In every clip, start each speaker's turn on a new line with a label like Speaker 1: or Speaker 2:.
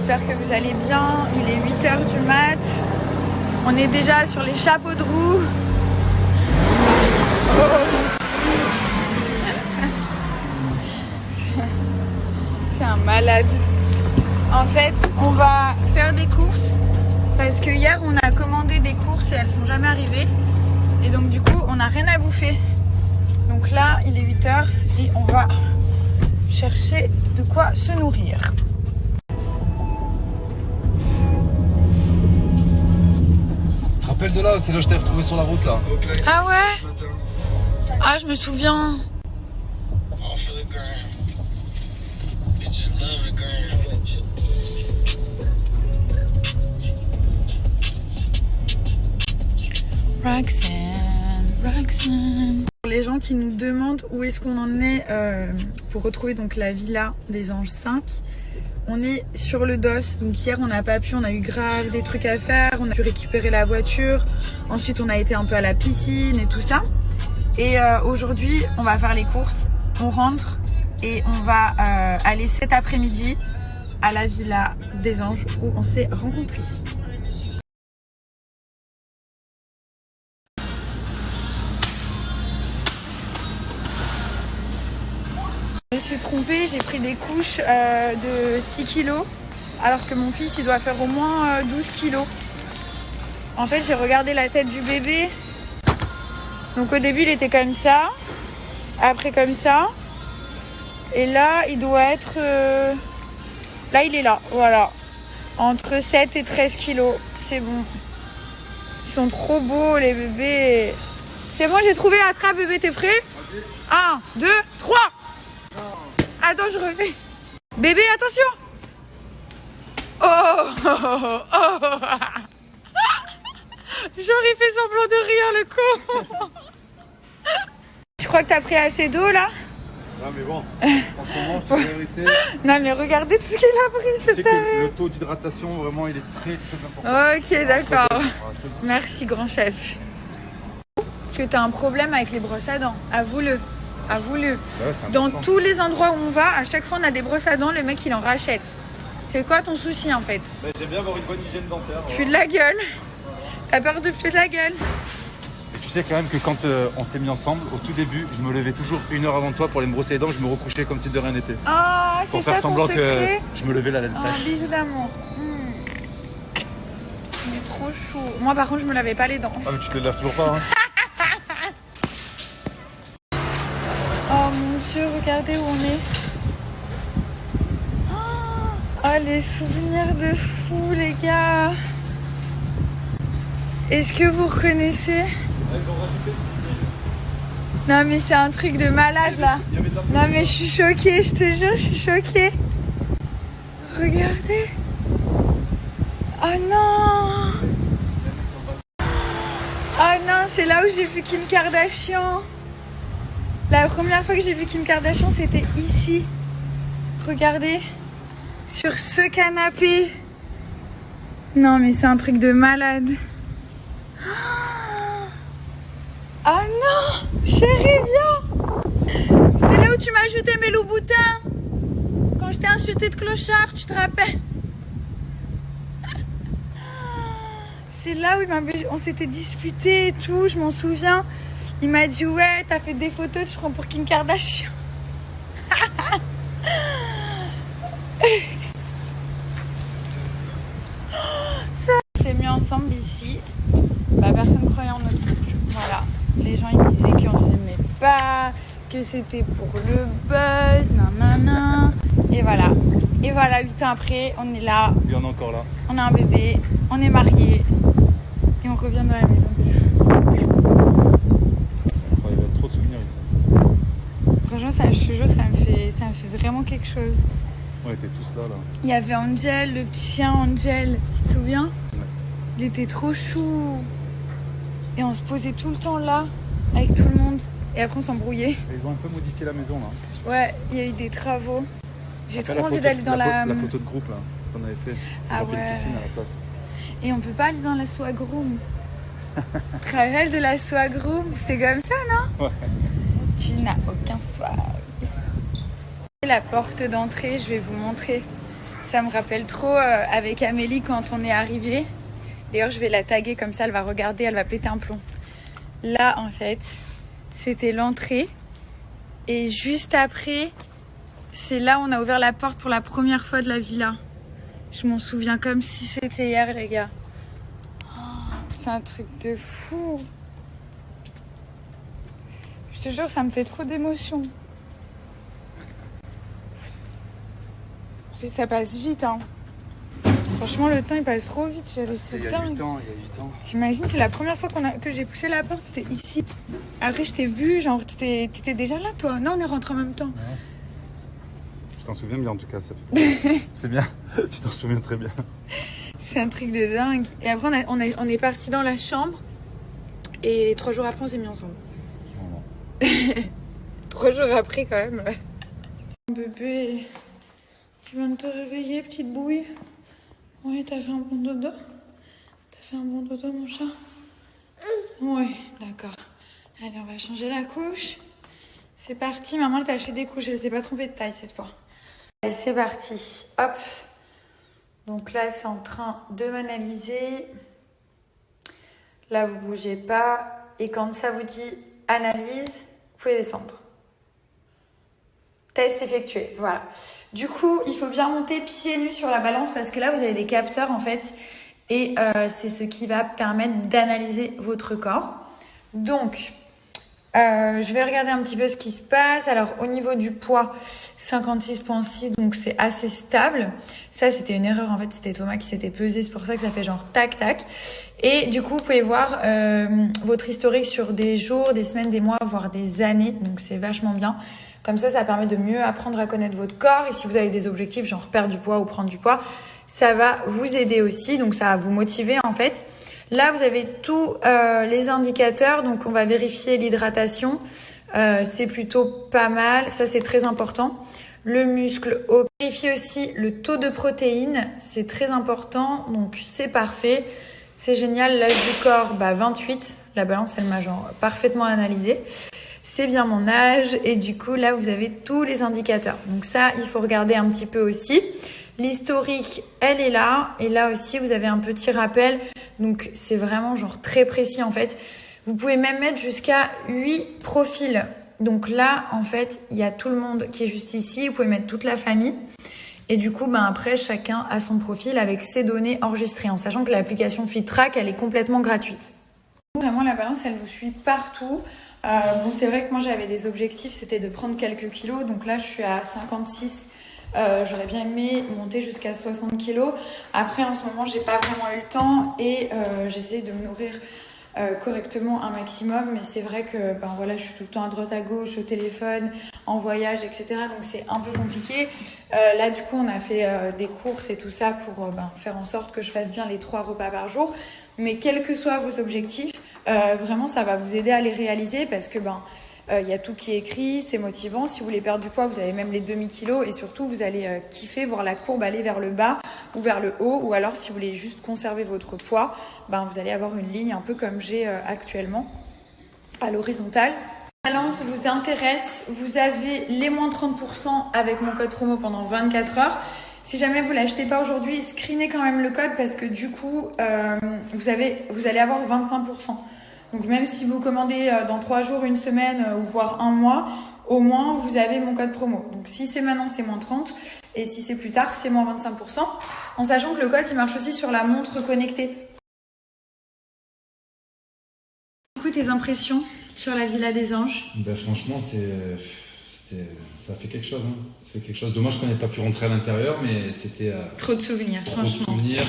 Speaker 1: j'espère que vous allez bien. Il est 8h du mat. On est déjà sur les chapeaux de roue. C'est un malade. En fait, on va faire des courses parce que hier on a commandé des courses et elles sont jamais arrivées. Et donc du coup, on n'a rien à bouffer. Donc là, il est 8h et on va chercher de quoi se nourrir.
Speaker 2: Tu te rappelles de là, c'est là que je t'ai retrouvé sur la route là.
Speaker 1: Ah ouais? Ah, je me souviens. Roxanne. Pour les gens qui nous demandent où est-ce qu'on en est pour retrouver donc la villa des Anges 5, on est sur le DOS. Donc hier on n'a pas pu, on a eu grave des trucs à faire, on a pu récupérer la voiture, ensuite on a été un peu à la piscine et tout ça. Et aujourd'hui on va faire les courses, on rentre et on va aller cet après-midi à la villa des Anges où on s'est rencontrés. Je me suis trompée, j'ai pris des couches de 6 kilos alors que mon fils il doit faire au moins 12 kilos. En fait j'ai regardé la tête du bébé. Donc au début il était comme ça, après comme ça. Et là il doit être... Là il est là, voilà. Entre 7 et 13 kilos, c'est bon. Ils sont trop beaux les bébés. C'est bon, j'ai trouvé la trappe bébé, t'es prêt? 1, 2, 3. Attends, je refais. Bébé, attention. Oh, oh, oh. J'aurais fait semblant de rire, le con. Je crois que t'as pris assez d'eau, là.
Speaker 2: Ouais, mais bon, en ce moment, je te dis la vérité.
Speaker 1: Non, mais regardez tout ce qu'il a pris,
Speaker 2: Tu sais que le taux d'hydratation, vraiment, il est très, très important.
Speaker 1: Ok, d'accord. Merci, grand chef. Que t'as un problème avec les brosses à dents, avoue-le. Avoue-le.
Speaker 2: Ouais,
Speaker 1: dans tous les endroits où on va, à chaque fois on a des brosses à dents, le mec il en rachète. C'est quoi ton souci en fait?
Speaker 2: Bah, j'aime bien avoir une bonne hygiène dentaire.
Speaker 1: Plus de la gueule. T'as peur de plus de la gueule?
Speaker 2: Et tu sais quand même que quand on s'est mis ensemble, au tout début, je me levais toujours 1 heure avant toi pour aller me brosser les dents, je me recouchais comme si de rien n'était.
Speaker 1: Ah, c'est
Speaker 2: pour
Speaker 1: ça
Speaker 2: faire
Speaker 1: ton
Speaker 2: semblant
Speaker 1: secret?
Speaker 2: que je me levais la laine fraîche.
Speaker 1: Bisous d'amour. Il est trop chaud. Moi par contre je me lavais pas les dents.
Speaker 2: Ah mais tu te les laves toujours pas hein?
Speaker 1: Oh mon Dieu, regardez où on est. Oh, les souvenirs de fou, les gars. Est-ce que vous reconnaissez? Non mais c'est un truc de malade là. Non mais je suis choquée, je te jure, je suis choquée. Regardez. Oh non. Oh non, c'est là où j'ai vu Kim Kardashian. La première fois que j'ai vu Kim Kardashian, c'était ici. Regardez. Sur ce canapé. Non, mais c'est un truc de malade. Oh non, chérie, viens. C'est là où tu m'as ajouté mes loups boutins. Quand je t'ai insulté de clochard, tu te rappelles? C'est là où on s'était disputé et tout, je m'en souviens. Il m'a dit ouais, t'as fait des photos, je prends pour Kim Kardashian. On s'est mis ensemble ici. Bah, personne croyait en notre couple. Voilà. Les gens ils disaient qu'on s'aimait pas, que c'était pour le buzz, nanana. Et voilà. Et voilà, 8 ans après, on est là.
Speaker 2: Et on est encore là.
Speaker 1: On a un bébé, on est mariés. Et on revient dans la maison.
Speaker 2: Il y a trop de souvenirs ici.
Speaker 1: Franchement, ça, je te jure, ça me fait vraiment quelque chose.
Speaker 2: On était tous là.
Speaker 1: Il y avait Angel, le petit chien Angel, tu te souviens?
Speaker 2: Ouais.
Speaker 1: Il était trop chou. Et on se posait tout le temps là, avec tout le monde. Et après on s'embrouillait.
Speaker 2: Et ils ont un peu modifié la maison là.
Speaker 1: Ouais, il y a eu des travaux. J'ai trop
Speaker 2: La
Speaker 1: envie
Speaker 2: photo-
Speaker 1: d'aller dans la...
Speaker 2: La photo de groupe là, qu'on avait fait.
Speaker 1: Ah
Speaker 2: Ils ont fait
Speaker 1: ouais.
Speaker 2: une piscine à la place.
Speaker 1: Et on peut pas aller dans la swag room. Travel de la swag room, c'était comme ça, non?
Speaker 2: Ouais.
Speaker 1: Tu n'as aucun swag. La porte d'entrée, je vais vous montrer. Ça me rappelle trop avec Amélie quand on est arrivé. D'ailleurs, je vais la taguer comme ça, elle va regarder, elle va péter un plomb. Là, en fait, c'était l'entrée. Et juste après, c'est là où on a ouvert la porte pour la première fois de la villa. Je m'en souviens comme si c'était hier, les gars. Oh, c'est un truc de fou. Je te jure, ça me fait trop d'émotion. Ça passe vite, hein. Franchement, le temps, il passe trop vite. C'est
Speaker 2: Il y a 8 ans, il y a 8 ans.
Speaker 1: T'imagines, c'est la première fois que j'ai poussé la porte, c'était ici. Après, je t'ai vu, genre, t'étais déjà là, toi. Non, on est rentrés en même temps.
Speaker 2: Ouais. Je t'en souviens bien, en tout cas. Ça fait... c'est bien, tu t'en souviens très bien.
Speaker 1: C'est un truc de dingue. Et après, on est partis dans la chambre. Et 3 jours après, on s'est mis ensemble. Oh. 3 jours après, quand même. Bébé, tu viens de te réveiller, petite bouille? Ouais, t'as fait un bon dodo? T'as fait un bon dodo, mon chat? Oui, d'accord. Allez, on va changer la couche. C'est parti. Maman, elle t'a acheté des couches. Elle s'est pas trompée de taille cette fois. Allez, c'est parti. Hop. Donc là, c'est en train de m'analyser. Là, vous bougez pas. Et quand ça vous dit analyse, vous pouvez descendre. Test effectué, voilà. Du coup, il faut bien monter pieds nus sur la balance parce que là, vous avez des capteurs en fait. Et c'est ce qui va permettre d'analyser votre corps. Donc, je vais regarder un petit peu ce qui se passe. Alors, au niveau du poids, 56,6, donc c'est assez stable. Ça, c'était une erreur en fait. C'était Thomas qui s'était pesé. C'est pour ça que ça fait genre tac, tac. Et du coup, vous pouvez voir votre historique sur des jours, des semaines, des mois, voire des années. Donc, c'est vachement bien. Comme ça permet de mieux apprendre à connaître votre corps. Et si vous avez des objectifs, genre perdre du poids ou prendre du poids, ça va vous aider aussi. Donc, ça va vous motiver en fait. Là, vous avez tous les indicateurs. Donc, on va vérifier l'hydratation. C'est plutôt pas mal. Ça, c'est très important. Le muscle. Vérifier aussi le taux de protéines. C'est très important. Donc, c'est parfait. C'est génial. L'âge du corps, 28. La balance, elle m'a genre parfaitement analysé. C'est bien mon âge. Et du coup, là, vous avez tous les indicateurs. Donc ça, il faut regarder un petit peu aussi. L'historique, elle est là. Et là aussi, vous avez un petit rappel. Donc, c'est vraiment genre très précis en fait. Vous pouvez même mettre jusqu'à 8 profils. Donc là, en fait, il y a tout le monde qui est juste ici. Vous pouvez mettre toute la famille. Et du coup, après, chacun a son profil avec ses données enregistrées. En sachant que l'application FitTrack, elle est complètement gratuite. Vraiment, la balance, elle vous suit partout. Bon, c'est vrai que moi, j'avais des objectifs. C'était de prendre quelques kilos. Donc là, je suis à 56. J'aurais bien aimé monter jusqu'à 60 kilos. Après, en ce moment, j'ai pas vraiment eu le temps et j'essaie de me nourrir correctement un maximum. Mais c'est vrai que voilà, je suis tout le temps à droite à gauche, au téléphone, en voyage, etc. Donc c'est un peu compliqué. Là, du coup, on a fait des courses et tout ça pour faire en sorte que je fasse bien les 3 repas par jour. Mais quels que soient vos objectifs, vraiment, ça va vous aider à les réaliser parce que y a tout qui est écrit, c'est motivant. Si vous voulez perdre du poids, vous avez même les demi-kilos et surtout, vous allez kiffer, voir la courbe aller vers le bas ou vers le haut. Ou alors, si vous voulez juste conserver votre poids, vous allez avoir une ligne un peu comme j'ai actuellement à l'horizontale. La balance vous intéresse, vous avez les moins 30% avec mon code promo pendant 24 heures. Si jamais vous ne l'achetez pas aujourd'hui, screenez quand même le code parce que du coup, vous allez avoir 25%. Donc même si vous commandez dans 3 jours, une semaine ou voire un mois, au moins vous avez mon code promo. Donc si c'est maintenant, c'est moins 30 et si c'est plus tard, c'est moins 25%. En sachant que le code, il marche aussi sur la montre connectée. Du coup, tes impressions sur la Villa des Anges?
Speaker 2: Franchement, ça fait quelque chose. Hein. Ça fait quelque chose. Dommage qu'on n'ait pas pu rentrer à l'intérieur, mais c'était...
Speaker 1: trop de souvenirs,
Speaker 2: trop
Speaker 1: franchement.
Speaker 2: Trop de souvenirs.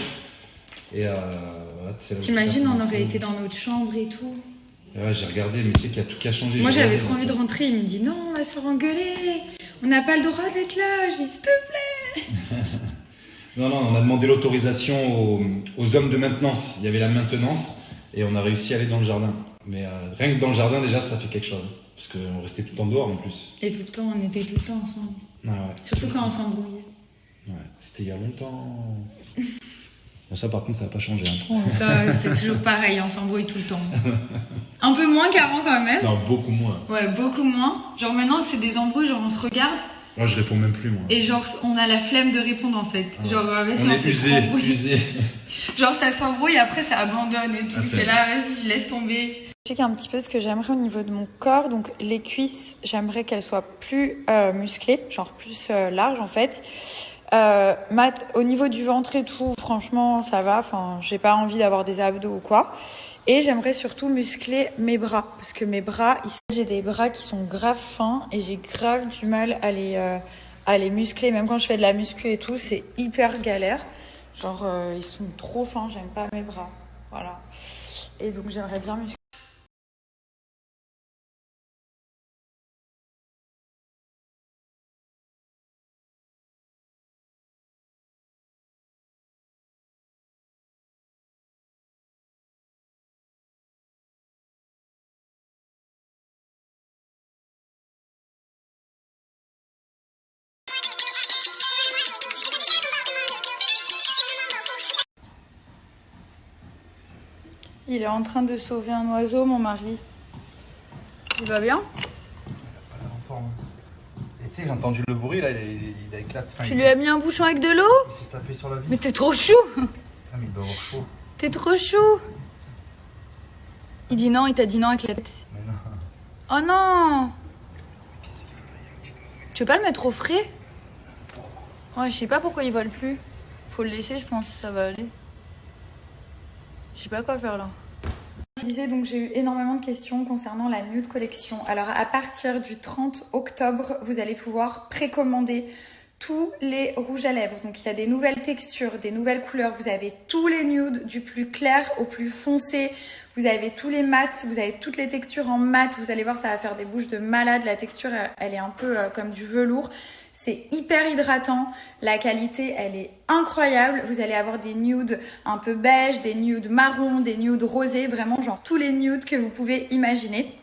Speaker 2: Et
Speaker 1: t'imagines, on aurait été dans notre chambre et tout.
Speaker 2: Ouais, j'ai regardé, mais tu sais qu'il y a tout qui a changé.
Speaker 1: Moi, j'avais trop envie de rentrer. Il me dit non, on va se faire engueuler. On n'a pas le droit d'être là. Je dis s'il te plaît.
Speaker 2: Non, on a demandé l'autorisation aux hommes de maintenance. Il y avait la maintenance et on a réussi à aller dans le jardin. Mais rien que dans le jardin, déjà, ça fait quelque chose. Parce qu'on restait tout le temps dehors en plus.
Speaker 1: Et tout le temps, on était tout le temps ensemble.
Speaker 2: Ah ouais,
Speaker 1: surtout quand on s'embrouillait.
Speaker 2: Ouais, c'était il y a longtemps. Bon, ça, par contre, ça n'a pas changé. Hein.
Speaker 1: Oh, ça, c'est toujours pareil, on s'embrouille tout le temps. Un peu moins qu'avant quand même.
Speaker 2: Non, beaucoup moins.
Speaker 1: Ouais, beaucoup moins. Genre maintenant, c'est des embrouilles, genre on se regarde
Speaker 2: Moi, je réponds même plus, moi.
Speaker 1: Et genre, on a la flemme de répondre en fait.
Speaker 2: Ah.
Speaker 1: Genre, vas-y,
Speaker 2: on est usé.
Speaker 1: Genre, ça s'embrouille, après ça abandonne et tout.
Speaker 2: Ah,
Speaker 1: c'est là, vas-y, je laisse tomber. Je sais un petit peu ce que j'aimerais au niveau de mon corps. Donc, les cuisses, j'aimerais qu'elles soient plus musclées, genre plus larges en fait. Au niveau du ventre et tout, franchement, ça va. Enfin, j'ai pas envie d'avoir des abdos ou quoi. Et j'aimerais surtout muscler mes bras. Parce que mes bras, j'ai des bras qui sont grave fins et j'ai grave du mal à les muscler. Même quand je fais de la muscu et tout, c'est hyper galère. Genre, ils sont trop fins, j'aime pas mes bras. Voilà. Et donc, j'aimerais bien muscler. Il est en train de sauver un oiseau, mon mari. Il va bien?
Speaker 2: Il a pas l'air en forme. Et tu sais, j'ai entendu le bruit là, il a éclaté.
Speaker 1: Tu lui as mis un bouchon avec de l'eau?
Speaker 2: Il s'est tapé sur la vie.
Speaker 1: Mais t'es trop chou!
Speaker 2: Ah, mais il doit avoir chaud.
Speaker 1: T'es trop chou! Il dit non, il t'a dit non avec la tête.
Speaker 2: Mais non.
Speaker 1: Oh non! Tu veux pas le mettre au frais? Ouais, je sais pas pourquoi il vole plus. Faut le laisser, je pense, ça va aller. Je sais pas quoi faire là. Je disais donc j'ai eu énormément de questions concernant la Nude Collection. Alors à partir du 30 octobre, vous allez pouvoir précommander tous les rouges à lèvres. Donc il y a des nouvelles textures, des nouvelles couleurs. Vous avez tous les nudes du plus clair au plus foncé. Vous avez tous les mats, vous avez toutes les textures en mat. Vous allez voir, ça va faire des bouches de malade. La texture, elle est un peu comme du velours. C'est hyper hydratant. La qualité, elle est incroyable. Vous allez avoir des nudes un peu beige, des nudes marron, des nudes rosés. Vraiment, genre tous les nudes que vous pouvez imaginer.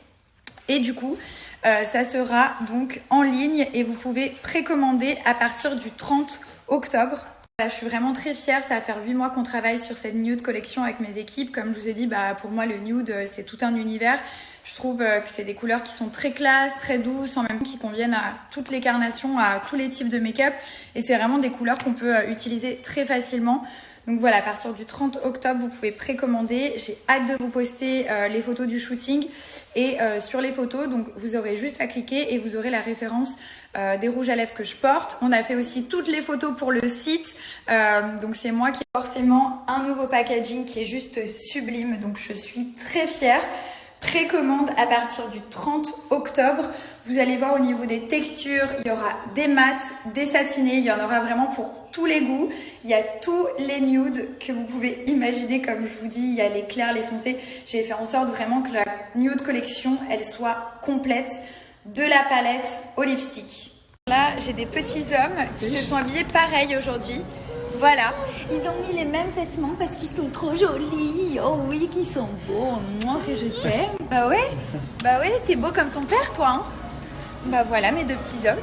Speaker 1: Et du coup, ça sera donc en ligne et vous pouvez précommander à partir du 30 octobre. Là, je suis vraiment très fière, ça va faire 8 mois qu'on travaille sur cette nude collection avec mes équipes. Comme je vous ai dit, pour moi le nude c'est tout un univers. Je trouve que c'est des couleurs qui sont très classe, très douces, en même temps qui conviennent à toutes les carnations, à tous les types de make-up. Et c'est vraiment des couleurs qu'on peut utiliser très facilement. Donc voilà, à partir du 30 octobre, vous pouvez précommander. J'ai hâte de vous poster les photos du shooting. Et sur les photos, donc vous aurez juste à cliquer et vous aurez la référence des rouges à lèvres que je porte. On a fait aussi toutes les photos pour le site. Donc c'est moi qui ai forcément un nouveau packaging qui est juste sublime. Donc je suis très fière. Précommande à partir du 30 octobre. Vous allez voir au niveau des textures, il y aura des mats, des satinés, il y en aura vraiment pour tous les goûts. Il y a tous les nudes que vous pouvez imaginer, comme je vous dis, il y a les clairs, les foncés. J'ai fait en sorte vraiment que la nude collection, elle soit complète de la palette au lipstick. Là, j'ai des petits hommes qui se sont habillés pareil aujourd'hui. Voilà, ils ont mis les mêmes vêtements parce qu'ils sont trop jolis. Oh oui, qu'ils sont beaux. Moi que je t'aime. Bah ouais, t'es beau comme ton père, toi. Hein. Bah voilà, mes deux petits hommes.